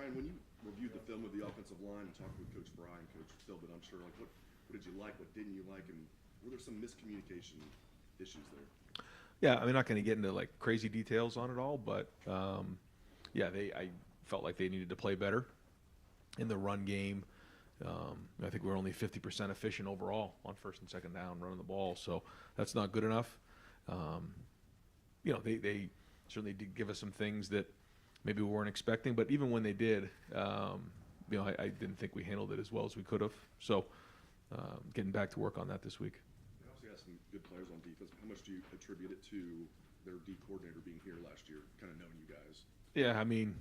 Ryan, when you reviewed the film of the offensive line and talked with Coach Fry and Coach Philbin, I'm sure, like, what did you like, what didn't you like, and were there some miscommunication issues there? Yeah, I mean, not going to get into like crazy details on it all, but yeah, I felt like they needed to play better in the run game. I think we're only 50% efficient overall on first and second down running the ball, so that's not good enough. They certainly did give us some things that maybe we weren't expecting, but even when they did, I didn't think we handled it as well as we could have. So getting back to work on that this week. They also got some good players on defense. How much do you attribute it to their D coordinator being here last year, kind of knowing you guys? Yeah, I mean,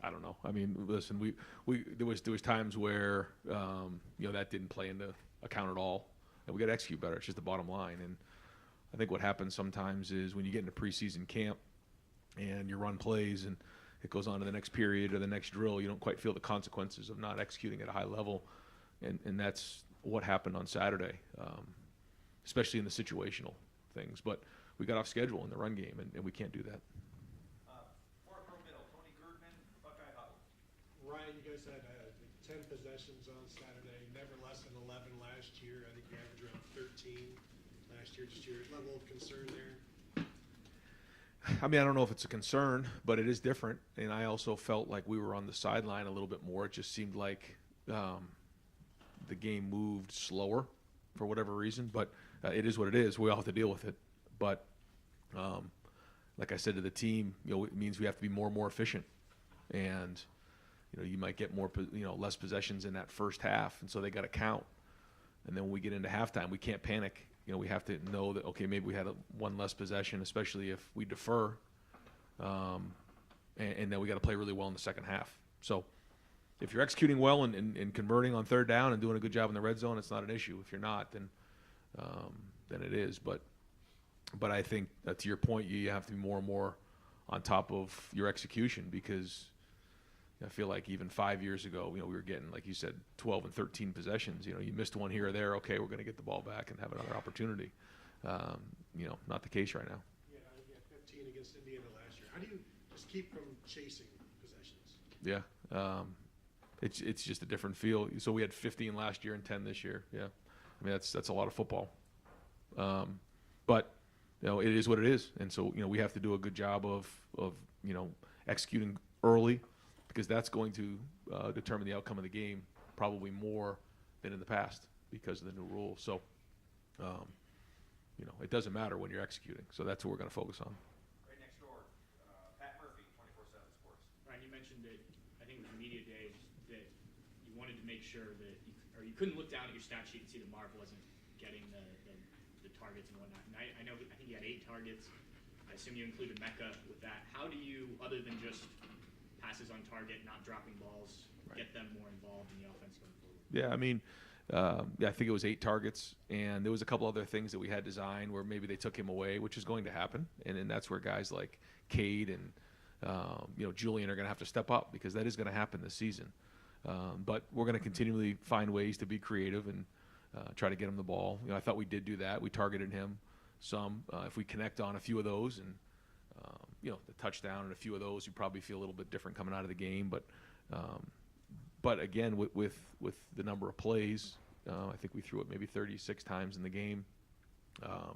I don't know. I mean, listen, there was times where that didn't play into account at all, and we got to execute better. It's just the bottom line. And I think what happens sometimes is when you get into preseason camp and you run plays and it goes on to the next period or the next drill, you don't quite feel the consequences of not executing at a high level, and that's what happened on Saturday, especially in the situational things. But we got off schedule in the run game, and we can't do that. Ryan, you guys had 10 possessions on Saturday, never less than 11 last year. I think you averaged around 13 last year. Just your level of concern there? I mean, I don't know if it's a concern, but it is different. And I also felt like we were on the sideline a little bit more. It just seemed like the game moved slower for whatever reason. But it is what it is. We all have to deal with it. But like I said to the team, it means we have to be more and more efficient. And you might get less possessions in that first half, and so they got to count. And then when we get into halftime, we can't panic. We have to know that, okay, maybe we had one less possession, especially if we defer, and then we got to play really well in the second half. So if you're executing well and converting on third down and doing a good job in the red zone, it's not an issue. If you're not, then it is. But I think to your point, you have to be more and more on top of your execution, because I feel like even 5 years ago, we were getting, like you said, 12 and 13 possessions. You missed one here or there. Okay, we're going to get the ball back and have another opportunity. Not the case right now. Yeah, you had 15 against Indiana last year. How do you just keep from chasing possessions? Yeah, it's just a different feel. So we had 15 last year and 10 this year. Yeah, I mean that's a lot of football. But it is what it is, and so we have to do a good job of executing early, because that's going to determine the outcome of the game probably more than in the past because of the new rules. So, it doesn't matter when you're executing. So that's what we're going to focus on. Right next door, Pat Murphy, 24/7 Sports. Ryan, you mentioned that, I think it was media day, that you wanted to make sure that you couldn't look down at your stat sheet and see that Marv wasn't getting the targets and whatnot. And I think he had 8 targets. I assume you included Mecca with that. How do you, other than just passes on target, not dropping balls, get them more involved in the offense going forward? Yeah, I mean, I think it was 8 targets, and there was a couple other things that we had designed where maybe they took him away, which is going to happen, and then that's where guys like Cade and Julian are going to have to step up, because that is going to happen this season. But we're going to continually find ways to be creative and try to get him the ball. I thought we did do that. We targeted him some. If we connect on a few of those and the touchdown and a few of those, you probably feel a little bit different coming out of the game. But again, with the number of plays, I think we threw it maybe 36 times in the game.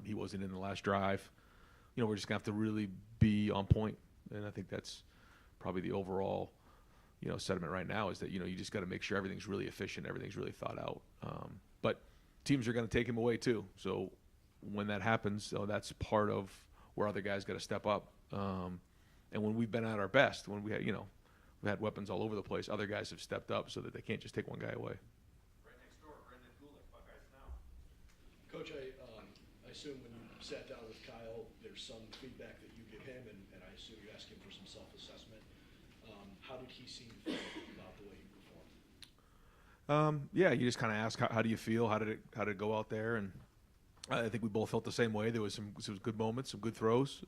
He wasn't in the last drive. We're just gonna have to really be on point, and I think that's probably the overall sentiment right now, is that you just got to make sure everything's really efficient, everything's really thought out. But teams are going to take him away too. So when that happens, that's part of where other guys got to step up. And when we've been at our best, when we had weapons all over the place, other guys have stepped up so that they can't just take one guy away. Right next door, Brendan Gulick, Buckeyes Now. Coach, I assume when you sat down with Kyle, there's some feedback that you give him, and I assume you ask him for some self-assessment. How did he seem about the way you performed? Yeah, you just kind of ask, how do you feel? How did it go out there? And I think we both felt the same way. There was some good moments, some good throws,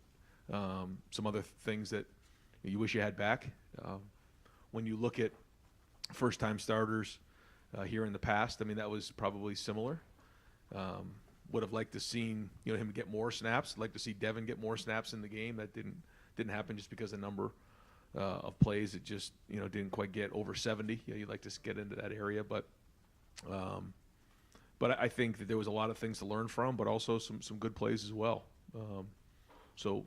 some other things that you wish you had back. When you look at first-time starters here in the past, I mean, that was probably similar. Would have liked to seen him get more snaps. I'd like to see Devin get more snaps in the game. That didn't happen just because of number. of plays that just didn't quite get over 70. You'd like to get into that area, but I think that there was a lot of things to learn from, but also some good plays as well. So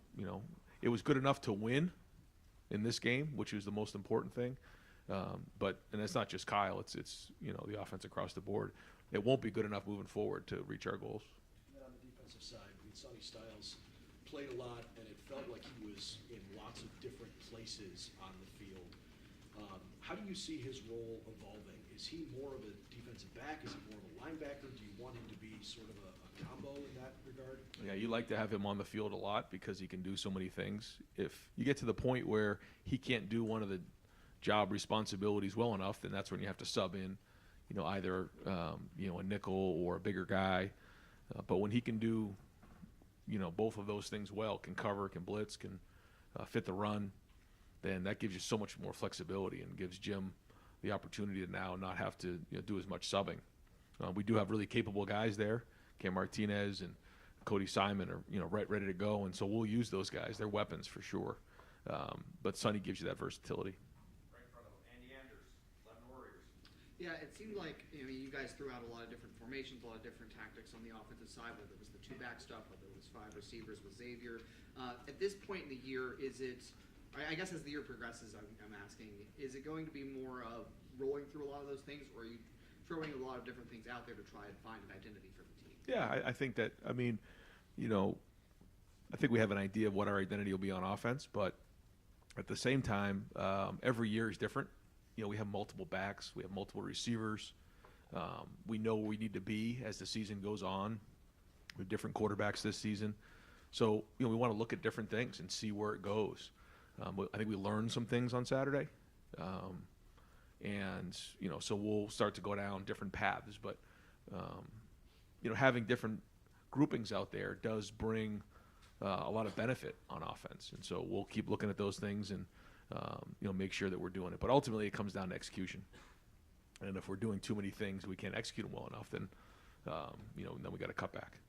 it was good enough to win in this game, which is the most important thing. And it's not just Kyle; it's the offense across the board. It won't be good enough moving forward to reach our goals. And then on the defensive side, Sonny Styles played a lot, and it felt like he was in lots of different places on the field. How do you see his role evolving? Is he more of a defensive back? Is he more of a linebacker? Do you want him to be sort of a combo in that regard? Yeah, you like to have him on the field a lot because he can do so many things. If you get to the point where he can't do one of the job responsibilities well enough, then that's when you have to sub in, either a nickel or a bigger guy. But when he can do, both of those things well, can cover, can blitz, can fit the run, then that gives you so much more flexibility and gives Jim the opportunity to now not have to do as much subbing. We do have really capable guys there. Cam Martinez and Cody Simon are ready to go, and so we'll use those guys. They're weapons for sure. But Sonny gives you that versatility. Right in front of him, Andy Anders, 11 Warriors. Yeah, it seemed like you guys threw out a lot of different formations, a lot of different tactics on the offensive side, whether it was the two-back stuff, whether it was 5 receivers with Xavier. At this point in the year, is it, I guess as the year progresses, I'm asking, is it going to be more of rolling through a lot of those things, or are you throwing a lot of different things out there to try and find an identity for the team? Yeah, I think that, I think we have an idea of what our identity will be on offense, but at the same time, every year is different. We have multiple backs, we have multiple receivers. We know where we need to be as the season goes on. We have different quarterbacks this season. So, we want to look at different things and see where it goes. I think we learned some things on Saturday. So we'll start to go down different paths. But, having different groupings out there does bring a lot of benefit on offense. And so we'll keep looking at those things and, make sure that we're doing it. But ultimately, it comes down to execution. And if we're doing too many things, we can't execute them well enough, then, then we got to cut back.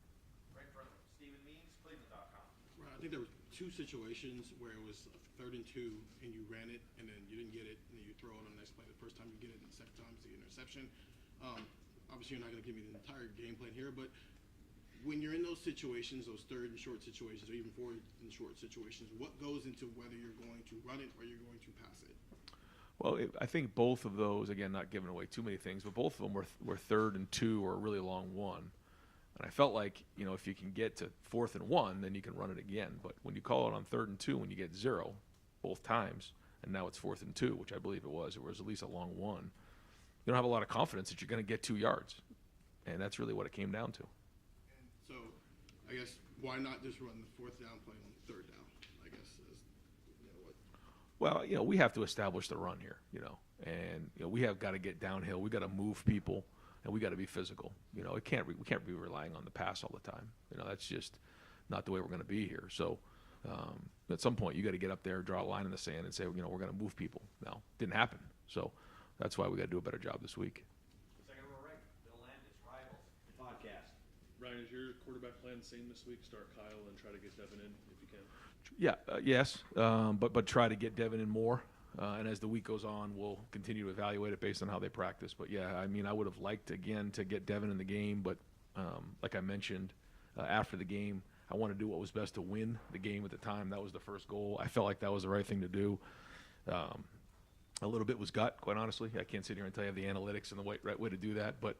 Right in front of him, Stephen Means, Cleveland.com. Right, I think there were 2 situations where it was 3rd and 2, and you ran it, and then you didn't get it, and then you throw it on the next play. The first time you get it, and the second time it's the interception. Obviously, you're not going to give me the entire game plan here, but when you're in those situations, those 3rd and short situations, or even 4th and short situations, what goes into whether you're going to run it or you're going to pass it? Well, I think both of those, again, not giving away too many things, but both of them were 3rd and 2 or a really long one. And I felt like, if you can get to 4th and 1, then you can run it again. But when you call it on 3rd and 2, when you get 0 both times, and now it's 4th and 2, which I believe it was at least a long one, you don't have a lot of confidence that you're going to get 2 yards. And that's really what it came down to. And so, I guess, why not just run the 4th down play on 3rd down, I guess, is what. Well, we have to establish the run here, and we have got to get downhill. We got to move people, and we got to be physical. We can't be relying on the pass all the time. That's just not the way we're going to be here. So, at some point, you got to get up there, draw a line in the sand, and say, we're going to move people. Now, didn't happen. So, that's why we got to do a better job this week. Second row right, Bill Landis, Rivals, Podcast. Ryan, is your quarterback plan the same this week? Start Kyle and try to get Devin in if you can. Yeah, yes, but try to get Devin in more. And as the week goes on, we'll continue to evaluate it based on how they practice. But yeah, I would have liked again to get Devin in the game, but like I mentioned after the game, I want to do what was best to win the game at the time. That was the first goal. I felt like that was the right thing to do. A little bit was gut, quite honestly. I can't sit here and tell you I have the analytics and the right way to do that, but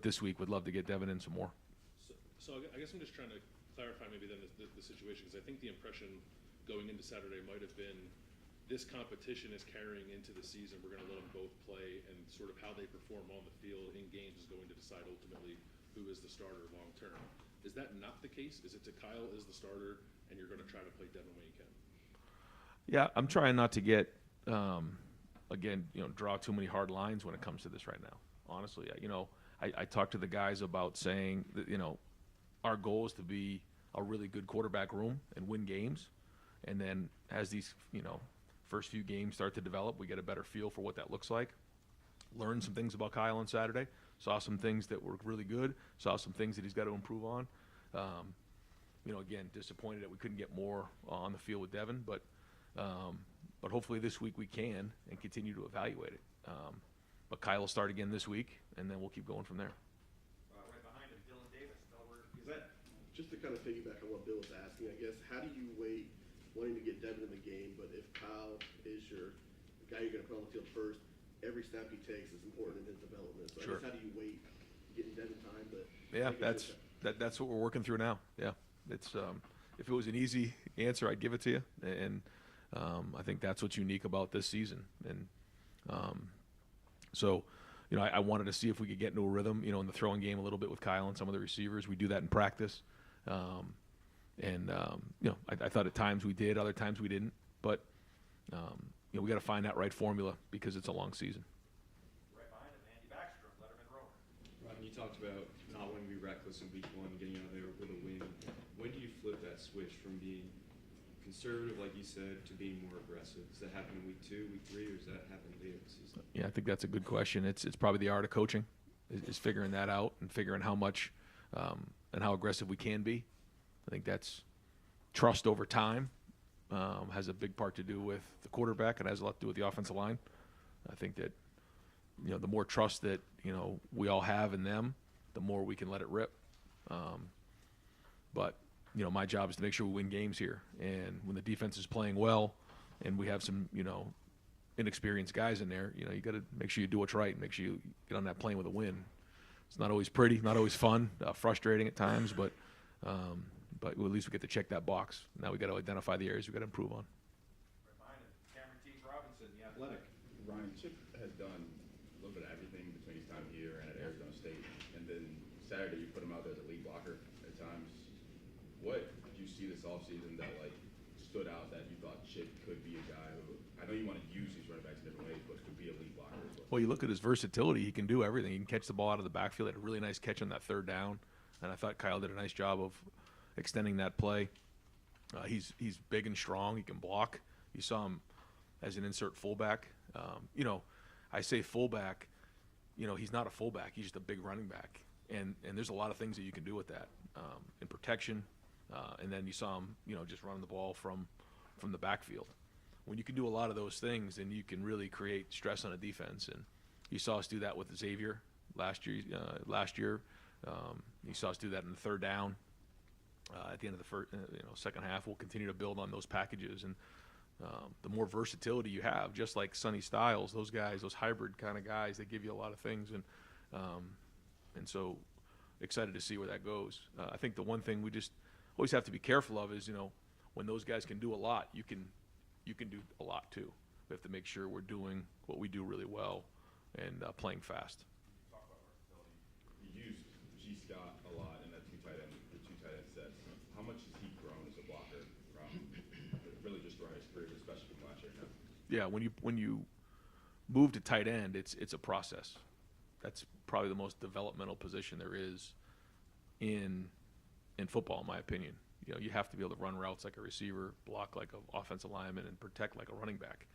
this week would love to get Devin in some more. So I guess I'm just trying to clarify maybe then the situation, because I think the impression going into Saturday might have been this competition is carrying into the season. We're going to let them both play, and sort of how they perform on the field in games is going to decide ultimately who is the starter long term. Is that not the case? Is it to Kyle is the starter, and you're going to try to play Devin when you can? Yeah, I'm trying not to get, draw too many hard lines when it comes to this right now. Honestly, I talked to the guys about saying that, our goal is to be a really good quarterback room and win games. And then as these, first few games start to develop, we get a better feel for what that looks like. Learned some things about Kyle on Saturday. Saw some things that were really good. Saw some things that he's got to improve on. Again, disappointed that we couldn't get more on the field with Devin, but But hopefully this week we can and continue to evaluate it. But Kyle will start again this week, and then we'll keep going from there. Right behind him, Dylan Davis, Delaware Is that, Gazette. just to kind of piggyback on what Bill was asking, I guess, how do you weigh wanting to get Devin in the game, but if Kyle is the guy you're going to put on the field first, every snap he takes is important in his development. So Sure. I guess how do you weight getting Devin time, but Yeah, making sure that's what we're working through now. Yeah, it's if it was an easy answer, I'd give it to you, and I think that's what's unique about this season. And so, I wanted to see if we could get into a rhythm, in the throwing game a little bit with Kyle and some of the receivers. We do that in practice, I thought at times we did, other times we didn't. But we got to find that right formula because it's a long season. Right behind him, Andy Backstrom, Letterman Rower. Rodney, you talked about not wanting to be reckless in week one, getting out there with a win. When do you flip that switch from being conservative, like you said, to being more aggressive? Does that happen in week 2, week 3, or does that happen later in the season? Yeah, I think that's a good question. It's probably the art of coaching, is figuring that out and figuring how much and how aggressive we can be. I think that's trust over time. Has a big part to do with the quarterback. It has a lot to do with the offensive line. I think that the more trust that we all have in them, the more we can let it rip. But my job is to make sure we win games here. And when the defense is playing well, and we have some inexperienced guys in there, you got to make sure you do what's right and make sure you get on that plane with a win. It's not always pretty, not always fun, frustrating at times, but at least we get to check that box. Now we got to identify the areas we got to improve on. Right behind him, Cameron Teague Robinson, The Athletic. Ryan, Chip has done a little bit of everything between his time here and at Arizona State, and then Saturday you put him out there as a lead blocker at times. What did you see this offseason that stood out that you thought Chip could be a guy who, I know you want to use these running backs in different ways, but could be a lead blocker as well? Well, you look at his versatility. He can do everything. He can catch the ball out of the backfield. Had a really nice catch on that third down, and I thought Kyle did a nice job of extending that play. He's big and strong. He can block. You saw him as an insert fullback. I say fullback. He's not a fullback. He's just a big running back. And there's a lot of things that you can do with that in protection. And then you saw him, just running the ball from the backfield. When you can do a lot of those things, then you can really create stress on a defense. And you saw us do that with Xavier last year. You saw us do that in the third down. At the end of the second half, we'll continue to build on those packages. And the more versatility you have, just like Sonny Styles, those guys, those hybrid kind of guys, they give you a lot of things. And so excited to see where that goes. I think the one thing we just always have to be careful of is, when those guys can do a lot, you can do a lot too. We have to make sure we're doing what we do really well and playing fast. Talk about versatility. You used G. Scott a lot in the two tight end sets. How much has he grown as a blocker from really just throughout his career, especially from last year now? Yeah, when you move to tight end, it's a process. That's probably the most developmental position there is in football, in my opinion. You have to be able to run routes like a receiver, block like an offensive lineman, and protect like a running back.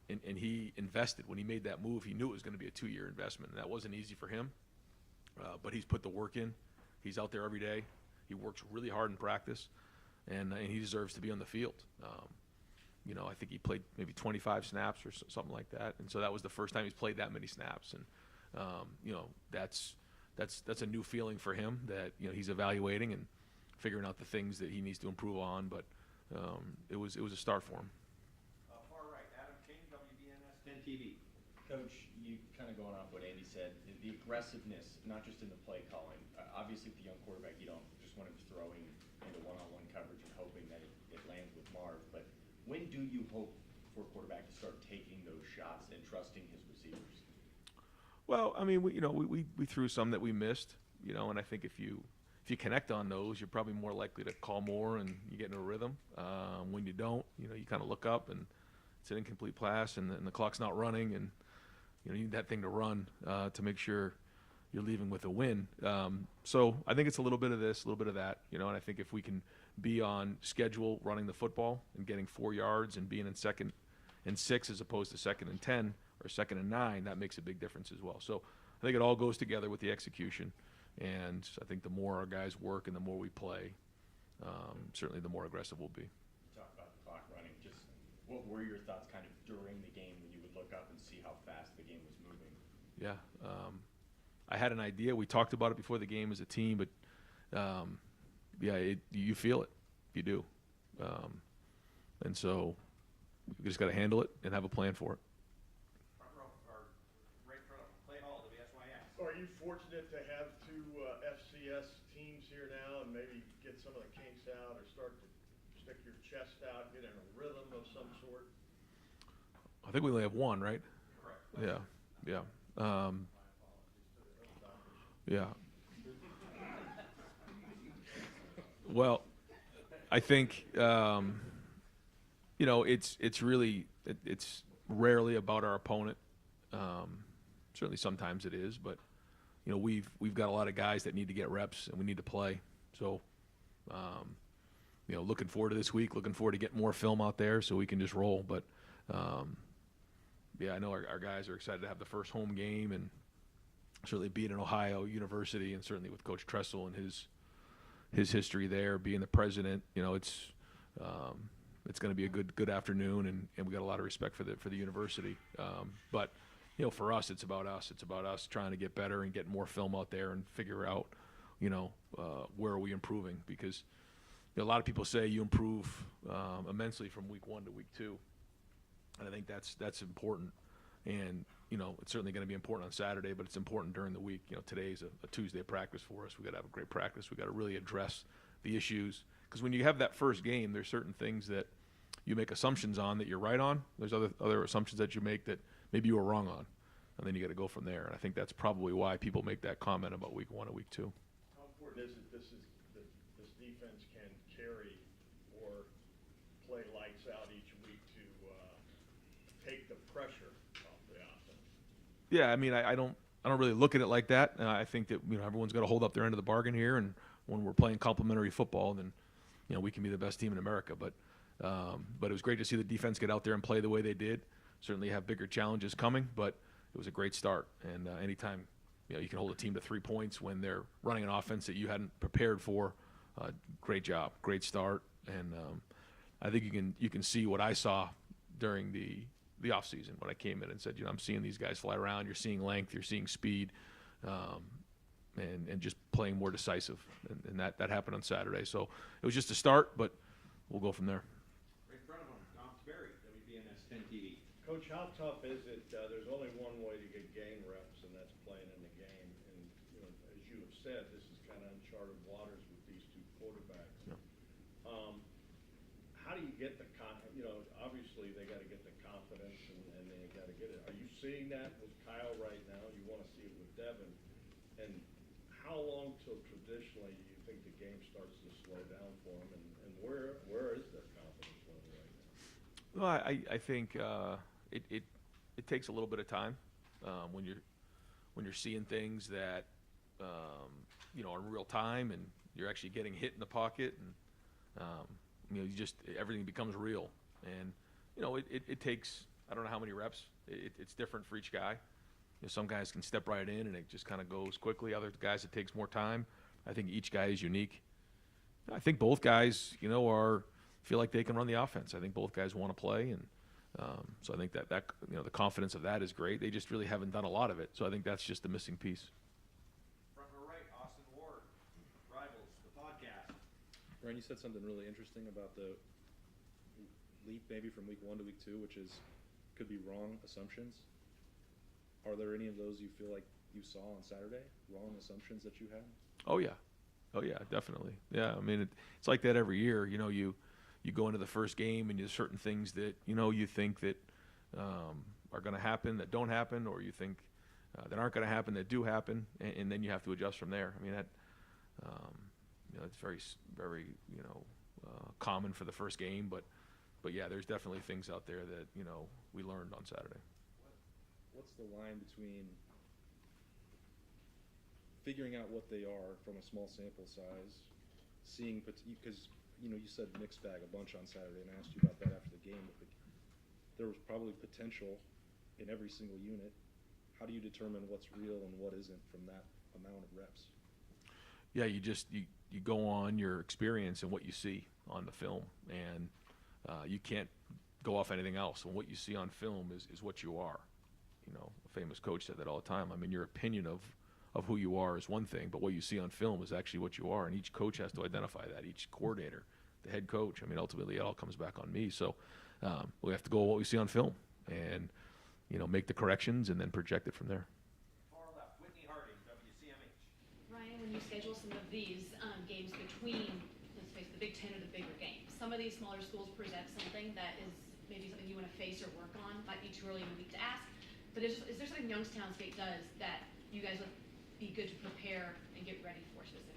And he invested. When he made that move, he knew it was going to be a 2-year investment. And that wasn't easy for him, but he's put the work in. He's out there every day. He works really hard in practice, and he deserves to be on the field. I think he played maybe 25 snaps or something like that, and so that was the first time he's played that many snaps. And that's a new feeling for him that he's evaluating and figuring out the things that he needs to improve on. But it was a start for him. Far right, Adam King, WBNS 10 TV. Coach, you kind of going off what Andy said, the aggressiveness, not just in the play calling. Obviously, with the young quarterback, you don't just want him throwing into one-on-one coverage and hoping that it lands with Marv. But when do you hope for a quarterback to start taking those shots and trusting his receivers? Well, I mean, we threw some that we missed, and I think if you connect on those, you're probably more likely to call more and you get in a rhythm. When you don't, you kind of look up and it's an incomplete pass and the clock's not running, and you need that thing to run to make sure you're leaving with a win. So I think it's a little bit of this, a little bit of that, and I think if we can be on schedule running the football and getting 4 yards and being in 2nd and 6 as opposed to 2nd and 10 or 2nd and 9, that makes a big difference as well. So I think it all goes together with the execution. And I think the more our guys work and the more we play, certainly the more aggressive we'll be. You talk about the clock running. Just What were your thoughts kind of during the game when you would look up and see how fast the game was moving? Yeah, I had an idea. We talked about it before the game as a team, but yeah, you feel it. You do. And so we just got to handle it and have a plan for it. Front row, or right front of Clay Hall, WSYS. Are you fortunate to have two FCS teams here now and maybe get some of the kinks out or start to stick your chest out, get in a rhythm of some sort? I think we only have one, right? Correct. Yeah, yeah. Yeah. Well, I think you know, it's really it's rarely about our opponent. Certainly sometimes it is, but you know, we've got a lot of guys that need to get reps and we need to play. So you know, looking forward to this week, looking forward to getting more film out there so we can just roll. But yeah, I know our guys are excited to have the first home game and certainly being an Ohio University, and certainly with Coach Tressel and his history there, being the president. You know, it's going to be a good afternoon, and we got a lot of respect for the university. But you know, for us, it's about us. It's about us trying to get better and get more film out there and figure out, you know, where are we improving? Because you know, a lot of people say you improve immensely from week 1 to week 2, and I think that's important. And you know, it's certainly going to be important on Saturday, but it's important during the week. You know, today's a Tuesday practice for us. We got to have a great practice. We got to really address the issues, because when you have that first game, there's certain things that you make assumptions on that you're right on. There's other assumptions that you make that maybe you were wrong on, and then you got to go from there. And I think that's probably why people make that comment about week 1 and week 2. How important is it this defense can carry or play lights out each week to take the pressure off the offense? Yeah, I mean, I don't really look at it like that. I think that, you know, everyone's got to hold up their end of the bargain here, and when we're playing complementary football, then you know, we can be the best team in America. But it was great to see the defense get out there and play the way they did. Certainly have bigger challenges coming, but it was a great start. And anytime, you know, you can hold a team to 3 points when they're running an offense that you hadn't prepared for, great job, great start. And I think you can see what I saw during the offseason when I came in and said, you know, I'm seeing these guys fly around. You're seeing length, you're seeing speed, and just playing more decisive. And that happened on Saturday. So it was just a start, but we'll go from there. Right in front of him, Tom Sperry, WBNS 10 TV. Coach, how tough is it? There's only one way to get game reps, and that's playing in the game. And you know, as you have said, this is kind of uncharted waters with these two quarterbacks. Yeah. How do you get the you know, obviously they got to get the confidence, and they got to get it. Are you seeing that with Kyle right now? You want to see it with Devin. And how long till traditionally do you think the game starts to slow down for them? And where is their confidence level right now? Well, I think it takes a little bit of time when you're seeing things that you know, are in real time, and you're actually getting hit in the pocket, and you know, everything becomes real. And you know, it takes, I don't know how many reps. It's different for each guy. You know, some guys can step right in and it just kind of goes quickly. Other guys, it takes more time. I think each guy is unique. I think both guys, you know, feel like they can run the offense. I think both guys want to play, and so I think that you know, the confidence of that is great. They just really haven't done a lot of it, so I think that's just the missing piece. Front row right, Austin Ward, Rivals, the podcast. Ryan, you said something really interesting about the leap maybe from week 1 to week 2, which could be wrong assumptions. Are there any of those you feel like you saw on Saturday, wrong assumptions that you had? Oh yeah, definitely. Yeah, I mean, it's like that every year. You know, you go into the first game and there's certain things that, you know, you think that are going to happen that don't happen, or you think that aren't going to happen that do happen, and then you have to adjust from there. I mean, that you know, it's very you know, common for the first game, but yeah, there's definitely things out there that, you know, we learned on Saturday. What's the line between figuring out what they are from a small sample size, seeing, because you know, you said mixed bag a bunch on Saturday, and I asked you about that after the game, but there was probably potential in every single unit. How do you determine what's real and what isn't from that amount of reps? Yeah, you go on your experience and what you see on the film, and you can't go off anything else. And what you see on film is what you are. You know, a famous coach said that all the time. I mean, your opinion of who you are is one thing, but what you see on film is actually what you are, and each coach has to identify that, each coordinator, the head coach. I mean, ultimately it all comes back on me. So we have to go with what we see on film and, you know, make the corrections and then project it from there. Far left, Whitney Harding, WCMH. Ryan, when you schedule some of these games between, let's face it, the Big Ten or the bigger games, some of these smaller schools present something that is maybe something you want to face or work on. Might be too early in the week to ask, but is there something Youngstown State does that you guys would be good to prepare and get ready for specifically?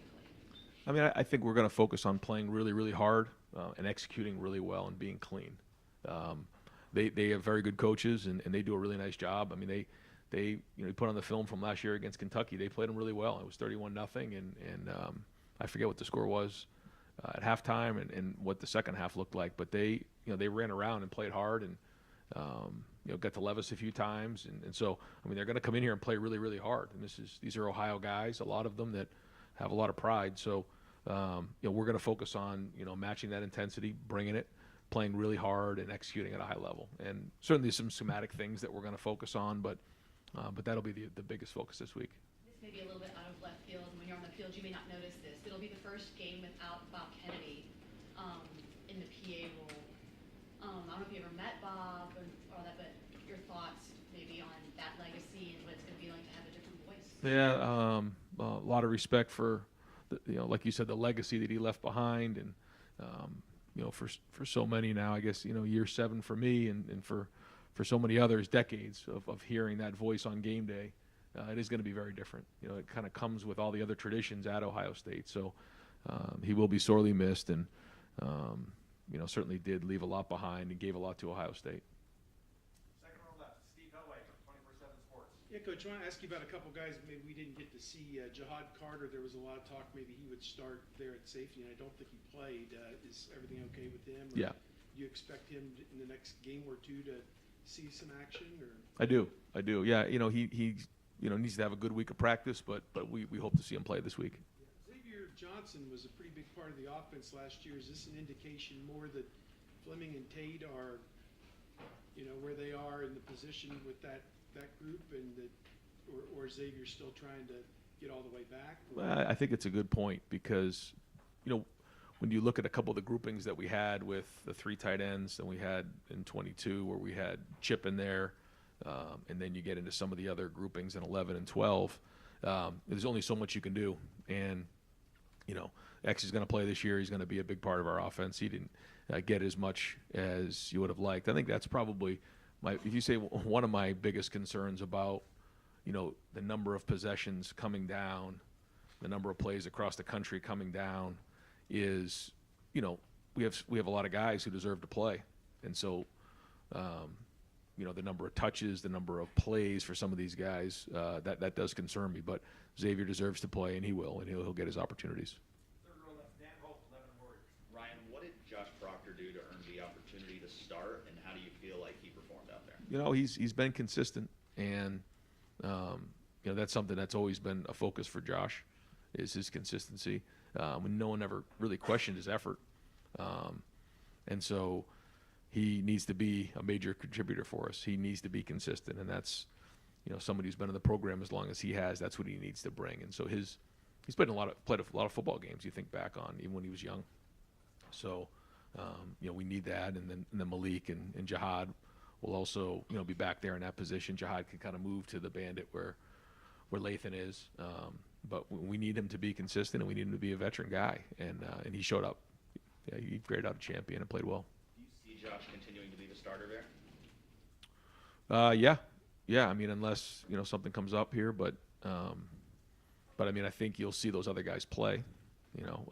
I mean, I think we're going to focus on playing really, really hard and executing really well and being clean. They have very good coaches, and they do a really nice job. I mean, they you know, you put on the film from last year against Kentucky. They played them really well. It was 31-0, and I forget what the score was at halftime and what the second half looked like. But they ran around and played hard and you know, got to Levis a few times, and so I mean, they're going to come in here and play really, really hard. And these are Ohio guys, a lot of them that have a lot of pride. So you know, we're going to focus on, you know, matching that intensity, bringing it, playing really hard, and executing at a high level. And certainly some schematic things that we're going to focus on, but that'll be the biggest focus this week. This may be a little bit out of left field, and when you're on the field, you may not notice this. It'll be the first game without Bob Kennedy in the PA role. I don't know if you ever met Bob or all that, but your thoughts maybe on that legacy and what it's going to be like to have a different voice. Yeah, a lot of respect for, you know, like you said, the legacy that he left behind, and you know, for so many now, I guess, you know, year 7 for me, and for so many others, decades of hearing that voice on game day. It is going to be very different. You know, it kind of comes with all the other traditions at Ohio State. So he will be sorely missed, and you know, certainly did leave a lot behind and gave a lot to Ohio State. Second row left, Steve Hellway from 24/7 Sports. Yeah, Coach, I want to ask you about a couple guys maybe we didn't get to see. Jihad Carter, there was a lot of talk maybe he would start there at safety, and I don't think he played. Is everything okay with him? Or Yeah. Do you expect him in the next game or two to see some action? Or I do. Yeah, you know, he you know, needs to have a good week of practice, but we hope to see him play this week. Xavier Johnson was a pretty big part of the offense last year. Is this an indication more that Fleming and Tate are, you know, where they are in the position with that group, and that, or Xavier's still trying to get all the way back? Well, I think it's a good point, because, you know, when you look at a couple of the groupings that we had with the 3 tight ends that we had in 22, where we had Chip in there, and then you get into some of the other groupings in 11 and 12, there's only so much you can do. And, you know, X is going to play this year. He's going to be a big part of our offense. He didn't get as much as you would have liked. I think that's probably if you say one of my biggest concerns about, you know, the number of possessions coming down, the number of plays across the country coming down, is, you know, we have a lot of guys who deserve to play. And so, you know, the number of touches, the number of plays for some of these guys, that does concern me. But Xavier deserves to play, and he will, and he'll get his opportunities. Third row left, Dan Hope, 11 Warriors. Ryan, what did Josh Proctor do to earn the opportunity to start, and how do you feel like he performed out there? You know, he's been consistent, and you know, that's something that's always been a focus for Josh, is his consistency. When no one ever really questioned his effort, and so he needs to be a major contributor for us. He needs to be consistent, and that's, you know, somebody who's been in the program as long as he has. That's what he needs to bring. And so he's played a lot of football games. You think back on even when he was young. So you know, we need that, and then Malik and Jihad will also, you know, be back there in that position. Jihad can kind of move to the bandit where Lathan is, but we need him to be consistent, and we need him to be a veteran guy, and he showed up. Yeah, he graded out a champion and played well. Do you see Josh continuing to be the starter there? Yeah. I mean, unless, you know, something comes up here, but I mean, I think you'll see those other guys play, you know.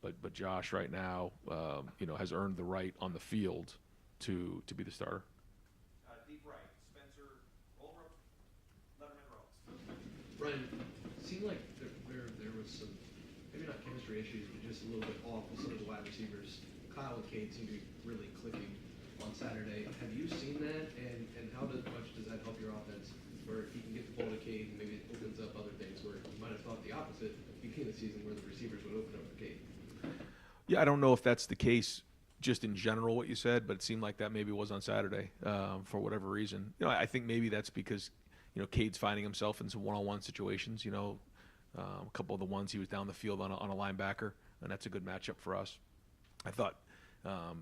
But Josh right now, you know, has earned the right on the field to be the starter. Deep right, Spencer Holbrook, Letterman Rose. Brian, it seemed like there was some, maybe not chemistry issues, but just a little bit off with some of the wide receivers. Kyle and Cade seem to be really clicking on Saturday. Have you seen that, and how much does that help your offense, where he can get the ball to Cade, and maybe it opens up other things where you might have thought the opposite at the beginning of the season, where the receivers would open up for Cade? Yeah, I don't know if that's the case just in general what you said, but it seemed like that maybe was on Saturday for whatever reason. I think maybe that's because Cade's finding himself in some one-on-one situations. A couple of the ones he was down the field on a linebacker, and that's a good matchup for us. I thought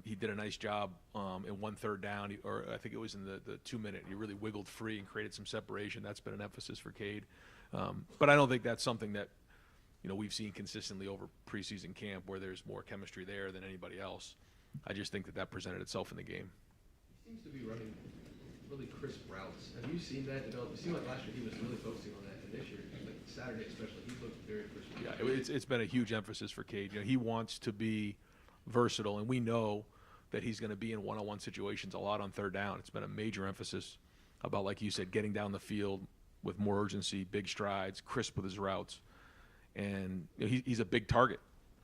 he did a nice job in 1 3rd down, or I think it was in the 2-minute. He really wiggled free and created some separation. That's been an emphasis for Cade. But I don't think that's something that we've seen consistently over preseason camp, where there's more chemistry there than anybody else. I just think that presented itself in the game. He seems to be running really crisp routes. Have you seen that develop? It seemed like last year he was really focusing on that, and this year, like Saturday especially, he looked very crisp. Yeah, it's been a huge emphasis for Cade. He wants to be versatile, and we know that he's going to be in one-on-one situations a lot on 3rd down. It's been a major emphasis about, like you said, getting down the field with more urgency, big strides, crisp with his routes. And he's a big target,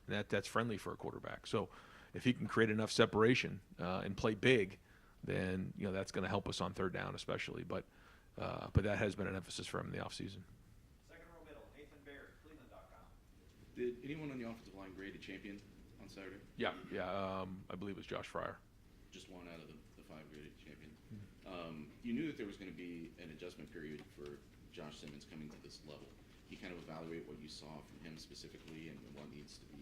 and that's friendly for a quarterback. So if he can create enough separation and play big, then that's going to help us on 3rd down especially. But that has been an emphasis for him in the offseason. Second row middle, Nathan Baird, Cleveland.com. Did anyone on the offensive line grade a champion on Saturday? Yeah. I believe it was Josh Fryer. Just one out of the 5 graded champions. You knew that there was going to be an adjustment period for Josh Simmons coming to this level. You kind of evaluate what you saw from him specifically and what needs to be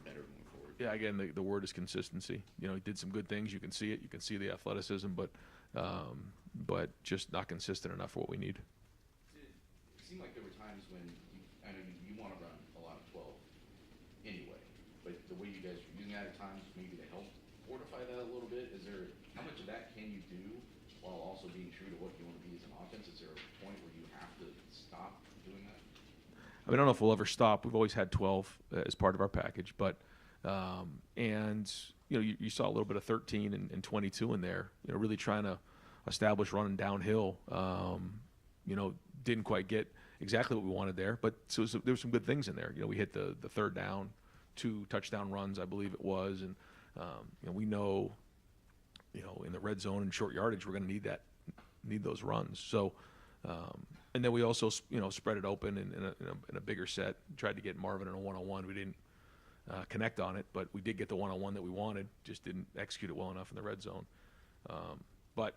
better going forward. Yeah, again, the word is consistency. He did some good things. You can see it. You can see the athleticism, but just not consistent enough for what we need. It seemed like there were times when I know you want to run a lot of 12 anyway, but the way you guys were using that at times maybe to help fortify that a little bit. How much of that can you do while also being true to what you want to be as an offense? Is there a point where you have to stop doing that? I don't know if we'll ever stop. We've always had 12 as part of our package, but you saw a little bit of 13 and 22 in there. Really trying to establish running downhill. Didn't quite get exactly what we wanted there, but so there were some good things in there. We hit the 3rd down, 2 touchdown runs, I believe it was, and we know, in the red zone and short yardage, we're going to need those runs. So. And then we also, spread it open in a bigger set. Tried to get Marvin in a one-on-one. We didn't connect on it, but we did get the one-on-one that we wanted. Just didn't execute it well enough in the red zone. But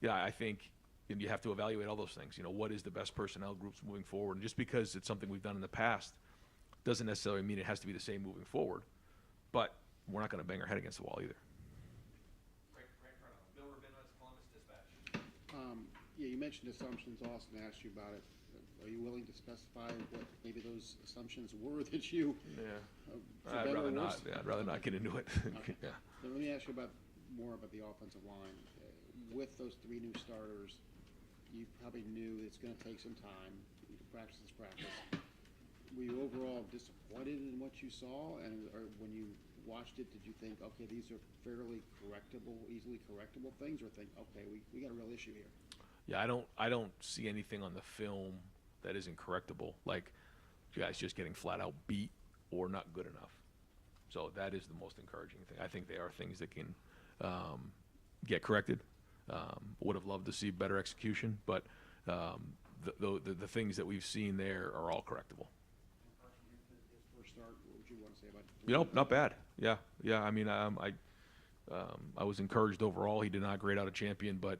I think you have to evaluate all those things. What is the best personnel groups moving forward? And just because it's something we've done in the past doesn't necessarily mean it has to be the same moving forward. But we're not going to bang our head against the wall either. Bill Rabinowitz, Columbus Dispatch. Yeah, you mentioned assumptions. Austin asked you about it. Are you willing to specify what maybe those assumptions were that you? I'd rather not. Yeah, I'd rather not get into it. Okay. Yeah. So let me ask you more about the offensive line. With those 3 new starters, you probably knew it's going to take some time. Practice is practice. Were you overall disappointed in what you saw, or when you watched it, did you think, okay, these are fairly correctable, easily correctable things, or think, okay, we got a real issue here? Yeah, I don't see anything on the film that isn't correctable. Like guys just getting flat out beat or not good enough. So that is the most encouraging thing. I think they are things that can get corrected. Would have loved to see better execution, but the things that we've seen there are all correctable. First start, what would you want to say about it? Not bad. Yeah. I mean, I was encouraged overall. He did not grade out a champion, but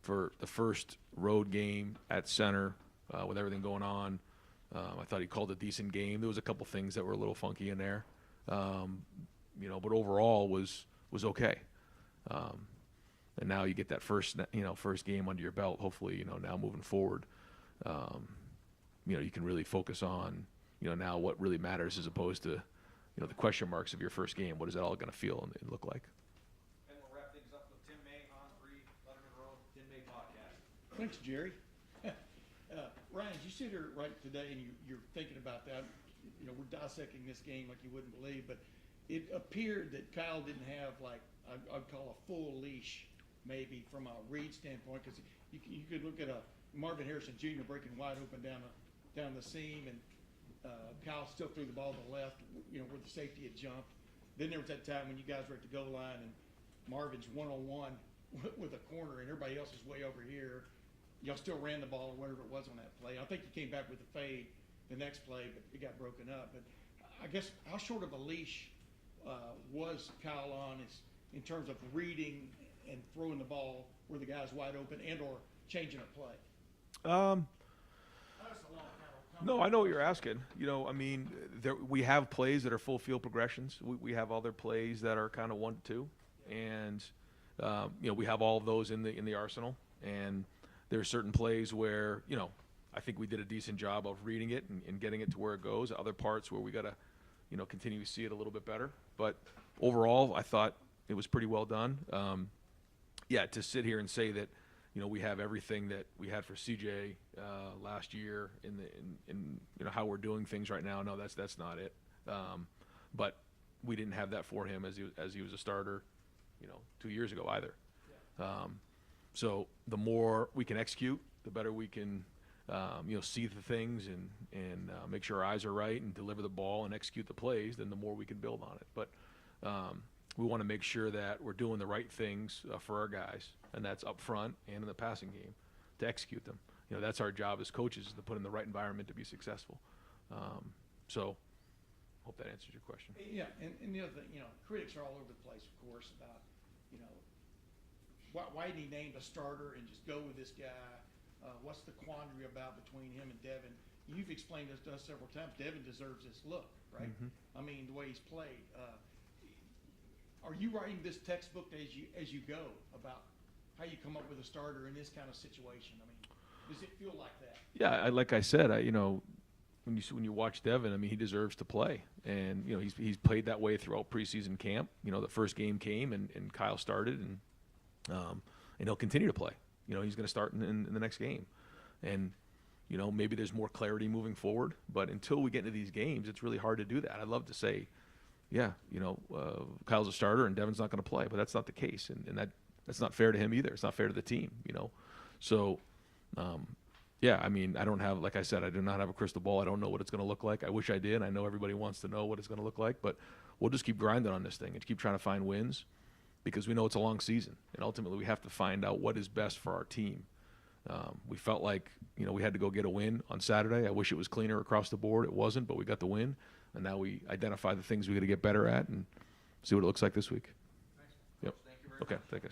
for the first road game at center with everything going on, I thought he called a decent game. There was a couple things that were a little funky in there, but overall was okay. And now you get that first game under your belt. Hopefully, now moving forward, you can really focus on, now what really matters as opposed to, the question marks of your first game. What is that all going to feel and look like? And we'll wrap things up with Tim May on 3 Letterman Road, Tim May podcast. Thanks, Jerry. Ryan, as you sit here right today and you're thinking about that, we're dissecting this game like you wouldn't believe, but it appeared that Kyle didn't have, like, I'd call a full leash maybe from a read standpoint, because you could look at a Marvin Harrison Jr. breaking wide open down the seam, and Kyle still threw the ball to the left, where the safety had jumped. Then there was that time when you guys were at the goal line and Marvin's one-on-one with a corner and everybody else is way over here. Y'all still ran the ball or whatever it was on that play. I think you came back with a fade the next play, but it got broken up. But I guess how short of a leash was Kyle on in terms of reading and throwing the ball where the guy's wide open and or changing a play? No, I know what you're asking. You know, I mean, we have plays that are full field progressions. We have other plays that are kind of 1 to 2, and you know, we have all of those in the arsenal. And there are certain plays where, you know, I think we did a decent job of reading it and getting it to where it goes. Other parts where we got to, you know, continue to see it a little bit better. But overall, I thought it was pretty well done. Yeah, to sit here and say that, you know, we have everything that we had for CJ last year in you know, how we're doing things right now. No, that's not it. But we didn't have that for him as he was a starter, you know, 2 years ago either. So the more we can execute, the better we can, you know, see the things and make sure our eyes are right and deliver the ball and execute the plays. Then the more we can build on it. But we want to make sure that we're doing the right things for our guys, and that's up front and in the passing game to execute them. You know, that's our job as coaches, is to put in the right environment to be successful. So hope that answers your question. Yeah, and the other thing, you know, critics are all over the place, of course, about, you know, why did he name a starter and just go with this guy? What's the quandary about between him and Devin? You've explained this to us several times. Devin deserves this look, right? I mean, the way he's played. Are you writing this textbook as you go about how you come up with a starter in this kind of situation? I mean, does it feel like that? Yeah, like I said, you know, when you watch Devin, I mean, he deserves to play, and you know, he's played that way throughout preseason camp. You know, the first game came and Kyle started, and he'll continue to play. You know, he's going to start in the next game, and you know, maybe there's more clarity moving forward. But until we get into these games, it's really hard to do that. I'd love to say, yeah, you know, Kyle's a starter and Devin's not going to play, but that's not the case, and that's not fair to him either. It's not fair to the team, you know. So, yeah, I mean, I don't have, like I said, I do not have a crystal ball. I don't know what it's going to look like. I wish I did. I know everybody wants to know what it's going to look like, but we'll just keep grinding on this thing and keep trying to find wins, because we know it's a long season, and ultimately we have to find out what is best for our team. We felt like, you know, we had to go get a win on Saturday. I wish it was cleaner across the board. It wasn't, but we got the win. And now we identify the things we got to get better at and see what it looks like this week. Thanks. Yep. Thank you very Okay. much. Thank you.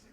All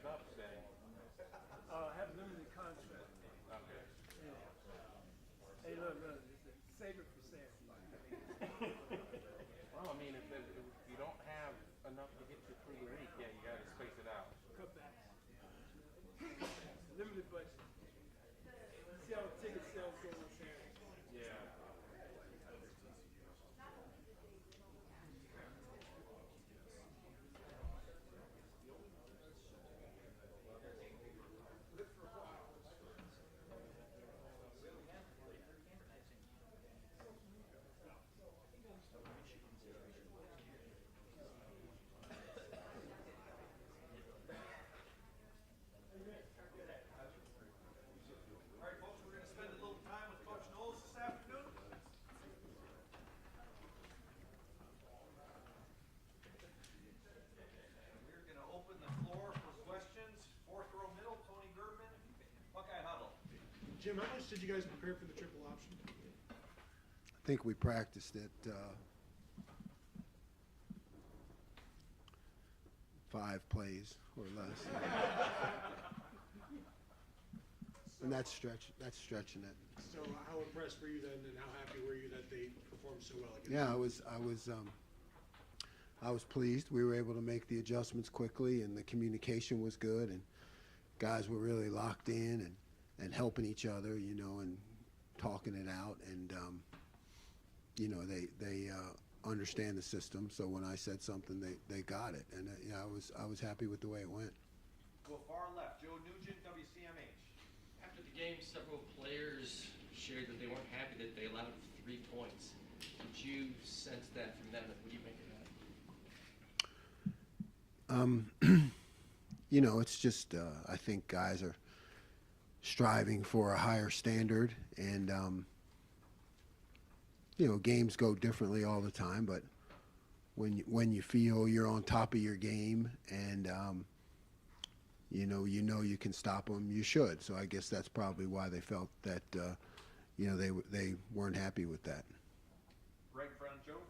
up staying? Have limited contract. Okay. Yeah. Hey, look, save it for Sam. Well, I mean, if you don't have enough to get you through the week, yeah, you got to space it out. Cutbacks. Limited budget. See how ticket sales go with Sam. Yeah. All right, folks, we're going to spend a little time with Coach Knowles this afternoon. We're going to open the floor for questions. Fourth row middle, Tony Gerben, Buckeye Huddle. Jim, how much did you guys prepare for the triple option? I think we practiced it 5 plays or less. And that's stretching it. So how impressed were you then, and how happy were you that they performed so well against Yeah, you? I was pleased. We were able to make the adjustments quickly, and the communication was good, and guys were really locked in and helping each other, you know, and talking it out, and you know, they understand the system. So when I said something, they got it, and yeah, I was happy with the way it went. Go far left, Joe Nugent, WCMH. After the game, several players shared that they weren't happy that they allowed 3 points. Did you sense that from them? What do you make of that? You know, it's just I think guys are striving for a higher standard, and you know, games go differently all the time, but when you feel you're on top of your game and you know you can stop them, you should. So I guess that's probably why they felt that you know, they weren't happy with that. Right in front of Joe,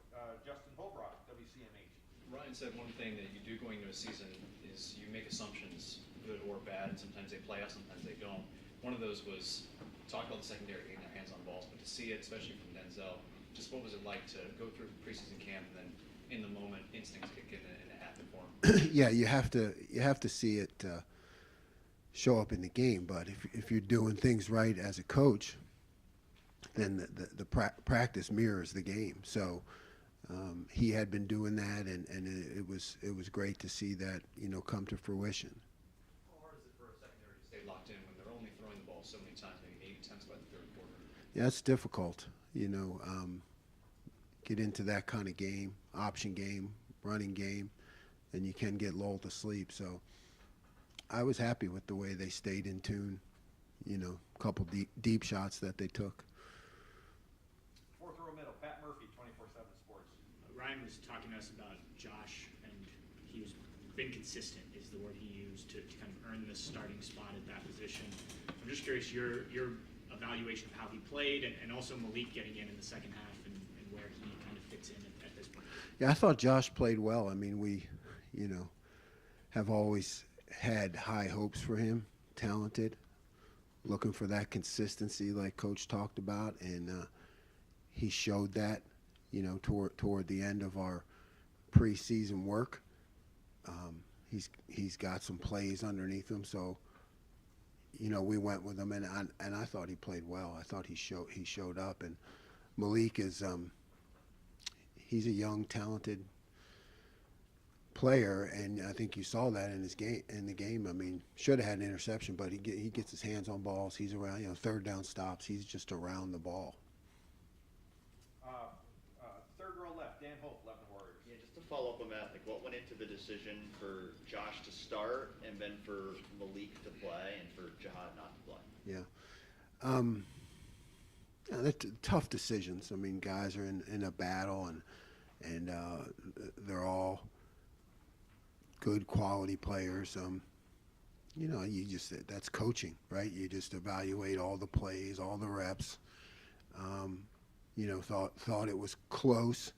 Justin Holbrook, WCMH. Ryan said one thing that you do going into a season is you make assumptions, good or bad, and sometimes they play out, sometimes they don't. One of those was talk about the secondary getting their hands on balls, but to see it, especially from Denzel, just what was it like to go through preseason camp and then in the moment instincts kick in and it happened for him? Yeah, you have to see it show up in the game. But if you're doing things right as a coach, then the practice mirrors the game. So he had been doing that, and it was great to see that, you know, come to fruition. How hard is it for a secondary to stay locked in when they're only throwing the ball so many times, maybe 8 attempts by the third quarter? Yeah, it's difficult. You know, get into that kind of game, option game, running game, and you can get lulled to sleep. So I was happy with the way they stayed in tune. You know, a couple deep shots that they took. Fourth row middle, Pat Murphy, 24/7 Sports. Ryan was talking to us about Josh, and he was been consistent is the word he used to kind of earn this starting spot at that position. I'm just curious your evaluation of how he played, and also Malik getting in the second half and where he kind of fits in at this point. Yeah, I thought Josh played well. I mean, we, you know, have always had high hopes for him, talented, looking for that consistency like Coach talked about, and he showed that, you know, toward the end of our preseason work. He's got some plays underneath him, so you know, we went with him, and I thought he played well. I thought he showed up, and Malik is he's a young, talented player, and I think you saw that in the game. I mean, should have had an interception, but he gets his hands on balls. He's around, you know, third down stops. He's just around the ball. Third row left, Dan Hope, Lebanon Warriors. Yeah, just to follow up on that, like what went into the decision for Josh to start and then for Malik to play and for Jihad not to play? Yeah. Yeah, they're tough decisions. I mean, guys are in a battle, and they're all good quality players. You know, that's coaching, right? You just evaluate all the plays, all the reps. You know, thought it was close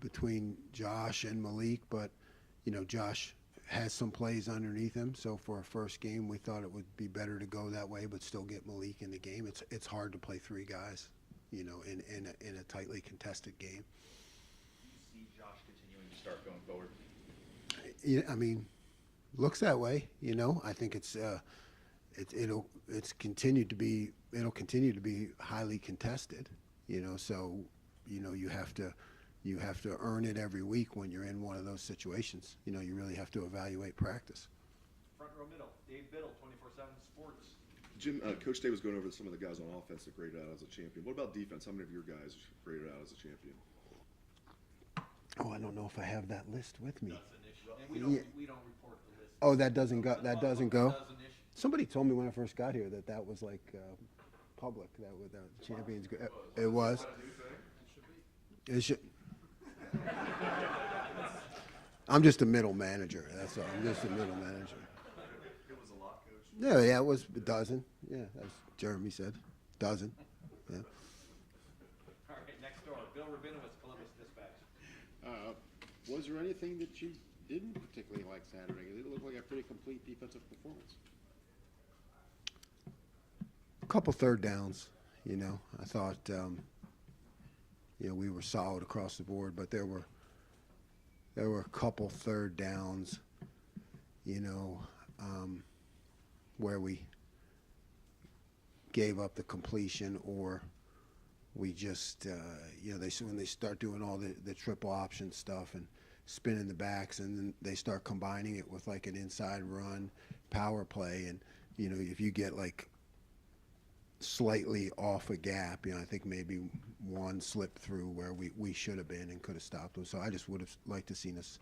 between Josh and Malik, but you know, Josh has some plays underneath him. So for a first game, we thought it would be better to go that way, but still get Malik in the game. It's hard to play three guys, you know, in a tightly contested game. Do you see Josh continuing to start going forward? Yeah, I mean, looks that way. You know, I think it'll continue to be highly contested. You know, so you know you have to earn it every week when you're in one of those situations. You know, you really have to evaluate practice. Front row middle, Dave Biddle, 24/7 Sports. Jim, Coach Day was going over some of the guys on offense that graded out as a champion. What about defense? How many of your guys graded out as a champion? Oh, I don't know if I have that list with me. That's an issue. And we don't report the list. Oh, that doesn't go. That doesn't go. Doesn't issue. Somebody told me when I first got here that was like public. That was champions. It was. It should. I'm just a middle manager. That's all. I'm just a middle manager. It was a lot, Coach. Yeah, it was a dozen. Yeah, as Jeremy said, dozen. Yeah. All right, next door, Bill Rabinowitz, Columbus Dispatch. Was there anything that you didn't particularly like Saturday? It looked like a pretty complete defensive performance. A couple third downs. You know, I thought you know, we were solid across the board, but there were a couple third downs, you know, where we gave up the completion, or we just, you know, when they start doing all the triple option stuff and spinning the backs, and then they start combining it with like an inside run power play, and you know, if you get like slightly off a gap, you know, I think maybe one slipped through where we should have been and could have stopped them. So I just would have liked to seen us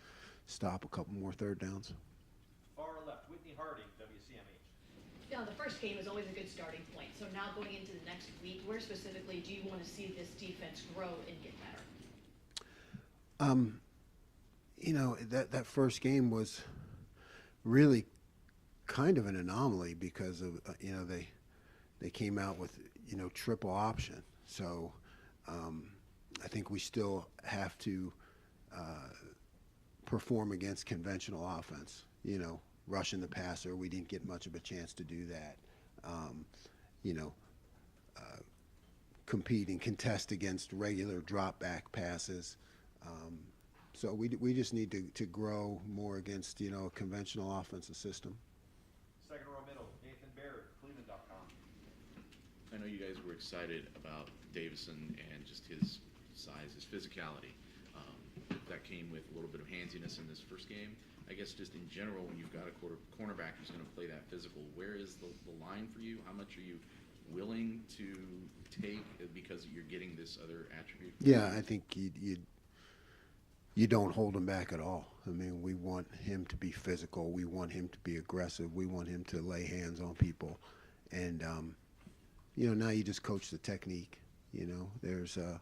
stop a couple more third downs. Far left, Whitney Harding, WCMH. Yeah, the first game is always a good starting point. So now going into the next week, where specifically do you want to see this defense grow and get better? You know, that first game was really kind of an anomaly because of, you know, they came out with, you know, triple option. So I think we still have to perform against conventional offense. You know, rushing the passer, we didn't get much of a chance to do that. You know, compete and contest against regular drop back passes. So we just need to grow more against, you know, a conventional offensive system. Second row middle, Nathan Baird, Cleveland.com. I know you guys were excited about Davison and just his size, his physicality. That came with a little bit of handsiness in this first game. I guess just in general, when you've got a cornerback who's going to play that physical, where is the line for you? How much are you willing to take because you're getting this other attribute? Yeah, I think you don't hold him back at all. I mean, we want him to be physical. We want him to be aggressive. We want him to lay hands on people. And, you know, now you just coach the technique. You know, there's a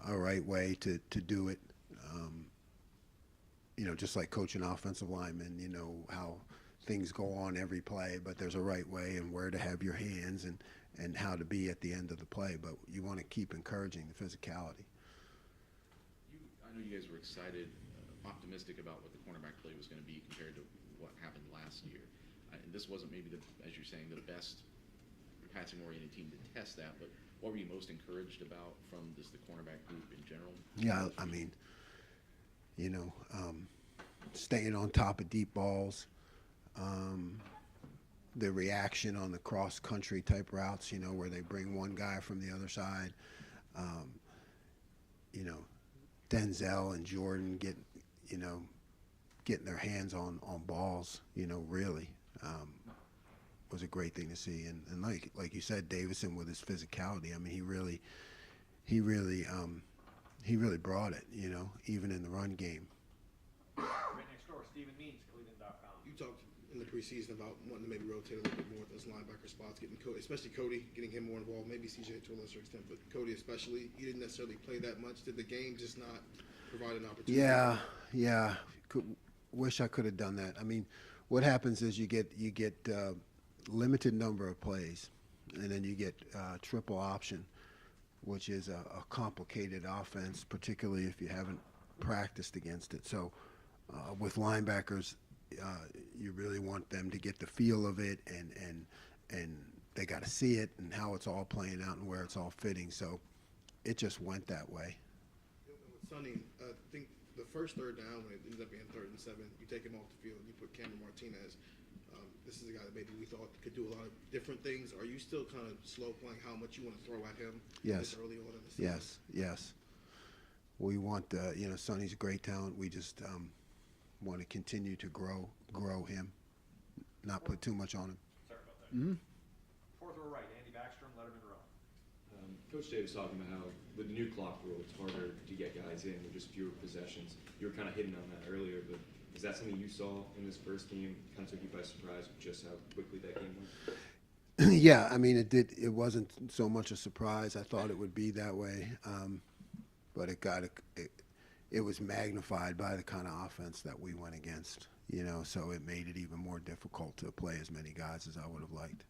right way to do it. You know, just like coaching offensive linemen, you know, how things go on every play, but there's a right way and where to have your hands and how to be at the end of the play. But you want to keep encouraging the physicality. I know you guys were excited, optimistic about what the cornerback play was going to be compared to what happened last year. And this wasn't maybe, as you're saying, the best passing-oriented team to test that, but what were you most encouraged about from just the cornerback group in general? Yeah, I mean, you know, staying on top of deep balls, the reaction on the cross-country type routes, you know, where they bring one guy from the other side, you know, Denzel and Jordan getting their hands on balls, you know, really was a great thing to see. And like you said, Davison with his physicality, I mean, he really brought it, you know, even in the run game. Right next door, Stephen Means, Cleveland.com. You talked in the preseason about wanting to maybe rotate a little bit more at those linebacker spots, getting Cody, especially Cody, getting him more involved. Maybe CJ to a lesser extent, but Cody especially. He didn't necessarily play that much. Did the game just not provide an opportunity? Yeah. Wish I could have done that. I mean, what happens is you get limited number of plays, and then you get triple option, which is a complicated offense, particularly if you haven't practiced against it. So with linebackers, you really want them to get the feel of it, and they got to see it and how it's all playing out and where it's all fitting. So it just went that way. With Sonny, I think the first third down, when it ends up being 3rd and 7, you take him off the field, you put Cameron Martinez. This is a guy that maybe we thought could do a lot of different things. Are you still kind of slow playing how much you want to throw at him Yes. this early on in the season? Yes. We want, Sonny's a great talent. We just want to continue to grow him, not put too much on him. Sorry about that. Mm-hmm. 4th row right, Andy Backstrom, Letterman row. Coach Dave was talking about how with the new clock rule, it's harder to get guys in with just fewer possessions. You were kind of hitting on that earlier, but is that something you saw in this first game? Kind of took you by surprise with just how quickly that game went? Yeah, I mean, it wasn't so much a surprise. I thought it would be that way, but it was magnified by the kind of offense that we went against. So it made it even more difficult to play as many guys as I would have liked.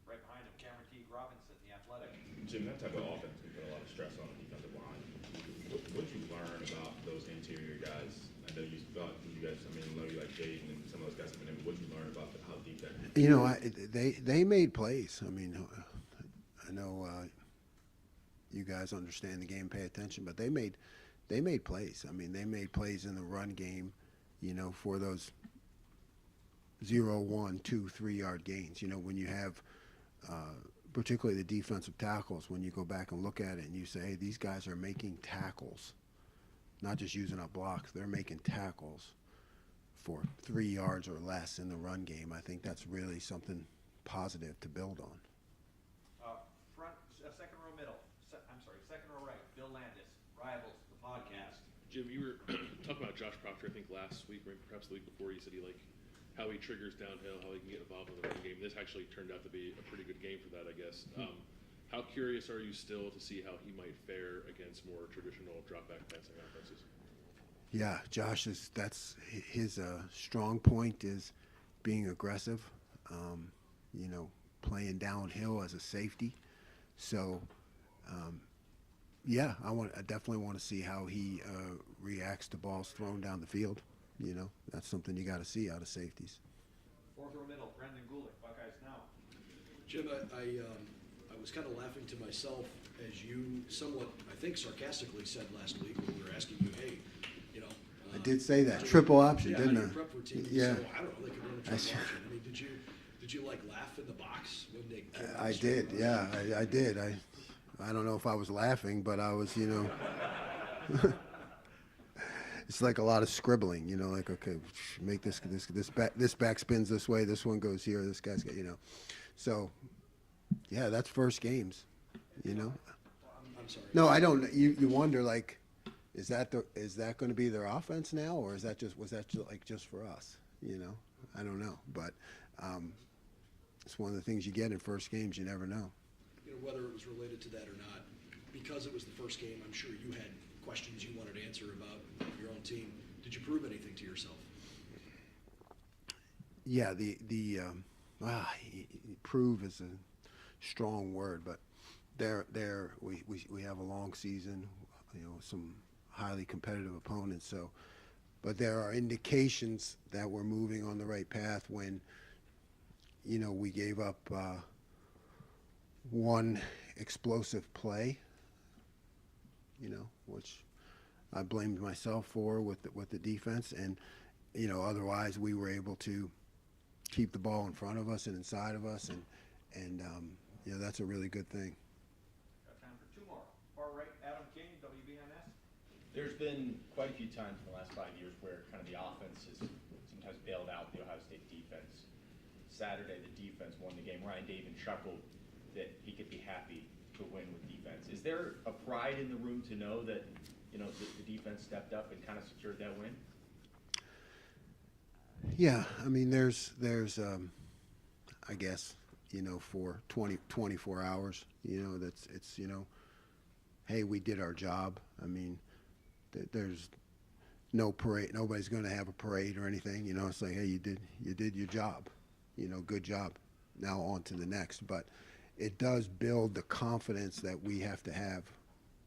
Right behind him, Cameron Teague Robinson, the athletic. Jim, that type of offense can put a lot of stress on the defensive line. What did you learn about those interior guys? I know you thought you guys, I know you like Jaden and some of those guys have been in, but what did you learn about how deep that is? They made plays. I mean, I know you guys understand the game, pay attention, but they made plays. I mean, they made plays in the run game, for those 0, 1, 2, 3 yard gains. When you have particularly the defensive tackles, when you go back and look at it and you say, hey, these guys are making tackles, not just using up blocks, they're making tackles for 3 yards or less in the run game. I think that's really something positive to build on. Second row middle, second row right, Bill Landis, Rivals, the podcast. Jim, you were talking about Josh Proctor, I think last week, or perhaps the week before. You said how he triggers downhill, how he can get involved in the run game. This actually turned out to be a pretty good game for that, I guess. How curious are you still to see how he might fare against more traditional drop-back passing offenses? Yeah, that's his strong point is being aggressive, playing downhill as a safety. So, I definitely want to see how he reacts to balls thrown down the field. That's something you got to see out of safeties. 4th row middle, Brendan Gulick, Buckeyes Now. Jim, I was kind of laughing to myself as you somewhat, I think, sarcastically said last week when we were asking you, hey, I did say that triple option, yeah, didn't on I? your prep routine, Yeah. so I don't know, they could run a triple option. I mean, did you like laugh in the box when they came out? I did, yeah, I did. I don't know if I was laughing, but I was, it's like a lot of scribbling, like, okay, make this back spins this way, this one goes here, this guy's got, So, yeah, that's first games, I'm sorry. No, I don't. You wonder, like, is that going to be their offense now, or was that just for us? I don't know, but it's one of the things you get in first games. You never know. Whether it was related to that or not, because it was the first game, I'm sure you had questions you wanted to answer about your own team. Did you prove anything to yourself? Yeah, prove is a strong word, but we have a long season, some highly competitive opponents. So, but there are indications that we're moving on the right path when, we gave up one explosive play, which I blamed myself for with the defense, and otherwise we were able to keep the ball in front of us and inside of us, and that's a really good thing. Got time for 2 more. Far right, Adam King, WBNS. There's been quite a few times in the last 5 years where kind of the offense has sometimes bailed out the Ohio State defense. Saturday, the defense won the game. Ryan David chuckled that he could be happy to win with defense. Is there a pride in the room to know that, the defense stepped up and kind of secured that win? Yeah, I mean, there's I guess, for 24 hours, it's, hey, we did our job. I mean, there's no parade. Nobody's going to have a parade or anything. It's like, hey, you did your job. Good job. Now on to the next. But it does build the confidence that we have to have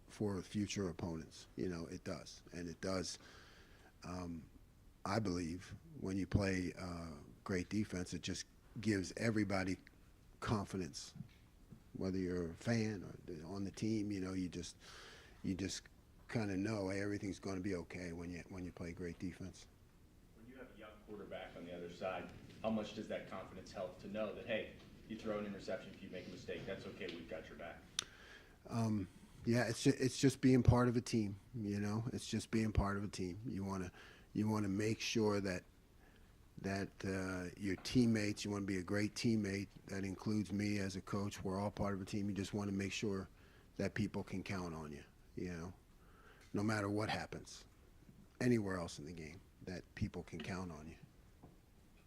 for future opponents. It does, and it does I believe, when you play great defense, it just gives everybody confidence. Whether you're a fan or on the team, you know, you just kind of know, hey, everything's going to be okay when you play great defense. When you have a young quarterback on the other side, how much does that confidence help to know that, hey, you throw an interception, if you make a mistake, that's okay, we've got your back? Yeah, it's just being part of a team. You know, it's just being part of a team. You want to make sure that your teammates, you want to be a great teammate. That includes me as a coach. We're all part of a team. You just want to make sure that people can count on you. You know, no matter what happens, anywhere else in the game, that people can count on you.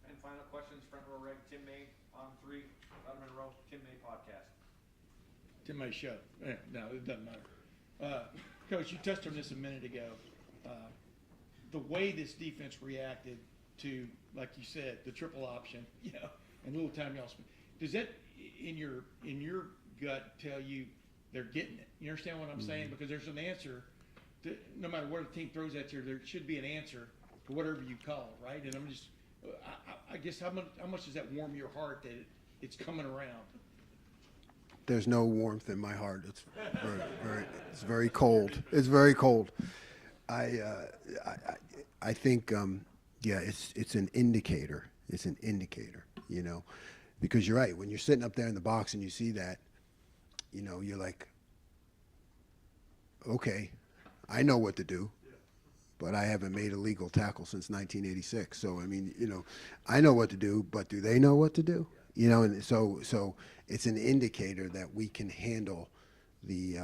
And final questions, front row reg, Tim May on 3, bottom in a row, Tim May podcast. Tim May show. Yeah, no, it doesn't matter. Coach, you touched on this a minute ago. The way this defense reacted to, like you said, the triple option, you know, and little time y'all spent. Does that, in your gut, tell you they're getting it? You understand what I'm saying? Because there's an answer to, no matter what a team throws at you, there should be an answer to whatever you call, right? And I'm just, I guess how much does that warm your heart that it's coming around? There's no warmth in my heart. It's it's very cold. It's very cold. I think yeah, it's an indicator. It's an indicator, you know, because you're right. When you're sitting up there in the box and you see that, you know, you're like, okay, I know what to do, but I haven't made a legal tackle since 1986. So I mean, you know, I know what to do, but do they know what to do? You know, and so it's an indicator that we can handle the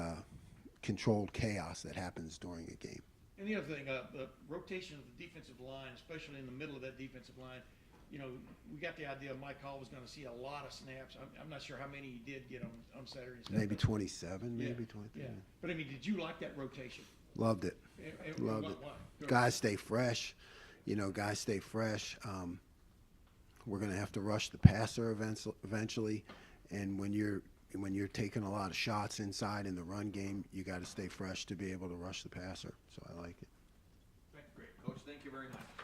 controlled chaos that happens during a game. And the other thing, the rotation of the defensive line, especially in the middle of that defensive line, you know, we got the idea Mike Hall was going to see a lot of snaps. I'm not sure how many he did get on Saturday. Maybe 27, maybe 23. Yeah. But I mean, did you like that rotation? Loved it. Loved it. Guys stay fresh. You know, guys stay fresh. We're going to have to rush the passer eventually, and when you're taking a lot of shots inside in the run game, you got to stay fresh to be able to rush the passer. So I like it. Great, Coach. Thank you very much.